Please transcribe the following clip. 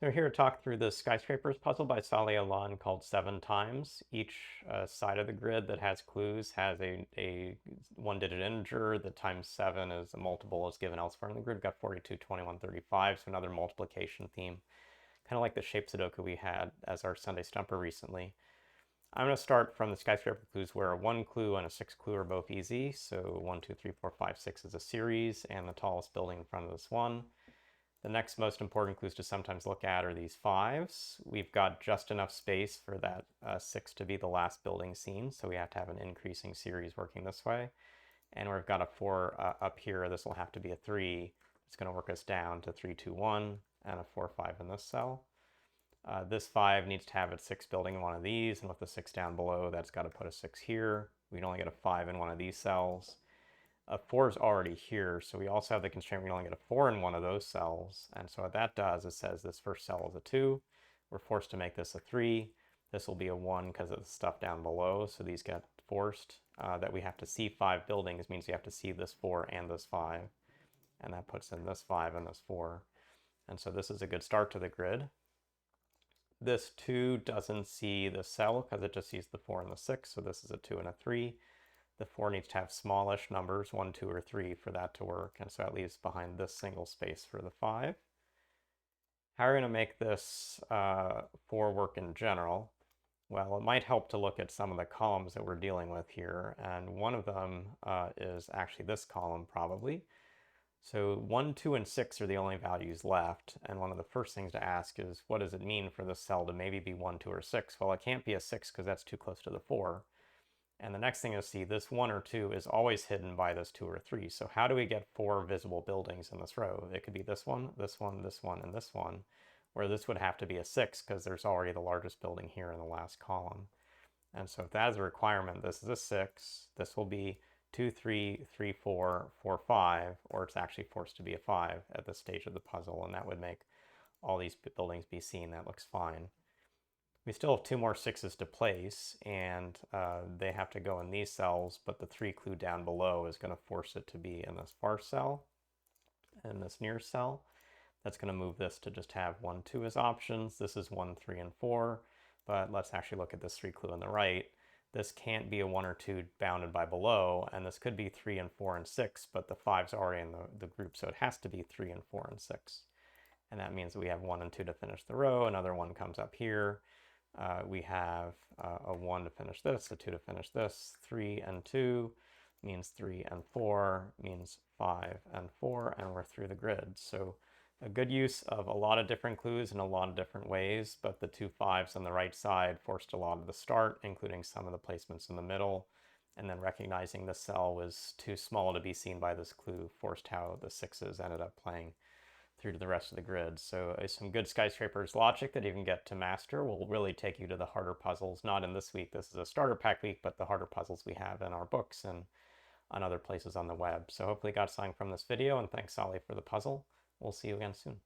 We're here to talk through the Skyscrapers puzzle by Salih Alan called 7 times. Each side of the grid that has clues has a one-digit integer. The times 7 is a multiple as given elsewhere in the grid. We've got 42, 21, 35, so another multiplication theme. Kind of like the shape Sudoku we had as our Sunday Stumper recently. I'm going to start from the skyscraper clues where a 1 clue and a 6 clue are both easy. So 1, 2, 3, 4, 5, 6 is a series, and the tallest building in front of this one. The next most important clues to sometimes look at are these 5s. We've got just enough space for that 6 to be the last building seen, so we have to have an increasing series working this way. And we've got a 4 up here. This will have to be a 3. It's going to work us down to 3, 2, 1, and a 4, 5 in this cell. This 5 needs to have its 6 building in one of these, and with the 6 down below, that's got to put a 6 here. We'd only get a 5 in one of these cells. A 4 is already here, so we also have the constraint we can only get a 4 in one of those cells. And so what that does is says this first cell is a 2. We're forced to make this a 3. This will be a 1 because of the stuff down below, so these get forced. That we have to see 5 buildings means you have to see this 4 and this 5. And that puts in this 5 and this 4. And so this is a good start to the grid. This 2 doesn't see the cell because it just sees the 4 and the 6, so this is a 2 and a 3. The 4 needs to have smallish numbers, 1, 2, or 3 for that to work, and so that leaves behind this single space for the 5. How are we going to make this 4 work in general? Well, it might help to look at some of the columns that we're dealing with here, and one of them is actually this column probably. So 1, 2, and 6 are the only values left, and one of the first things to ask is what does it mean for this cell to maybe be 1, 2, or 6? Well, it can't be a 6 because that's too close to the 4. And the next thing you'll see, this 1 or 2 is always hidden by this 2 or 3. So how do we get 4 visible buildings in this row? It could be this one, this one, this one, and this one, where this would have to be a 6 because there's already the largest building here in the last column. And so if that is a requirement, this is a 6. This will be 2, 3, 3, 4, 4, 5, or it's actually forced to be a 5 at this stage of the puzzle, and that would make all these buildings be seen. That looks fine. We still have 2 more 6s to place, and they have to go in these cells, but the 3 clue down below is going to force it to be in this far cell and this near cell. That's going to move this to just have 1, 2 as options. This is 1, 3, and 4, but let's actually look at this 3 clue on the right. This can't be a 1 or 2 bounded by below, and this could be 3 and 4 and 6, but the 5's already in the group, so it has to be 3 and 4 and 6. And that means we have 1 and 2 to finish the row. Another 1 comes up here. We have a 1 to finish this, a 2 to finish this, 3 and 2 means 3 and 4 means 5 and 4, and we're through the grid. So a good use of a lot of different clues in a lot of different ways, but the 2 5s on the right side forced a lot of the start, including some of the placements in the middle, and then recognizing the cell was too small to be seen by this clue forced how the 6s ended up playing through to the rest of the grid. So some good Skyscrapers logic that you can get to master will really take you to the harder puzzles, not in this week. This is a starter pack week, but the harder puzzles we have in our books and on other places on the web. So hopefully you got something from this video, and thanks Salih for the puzzle. We'll see you again soon.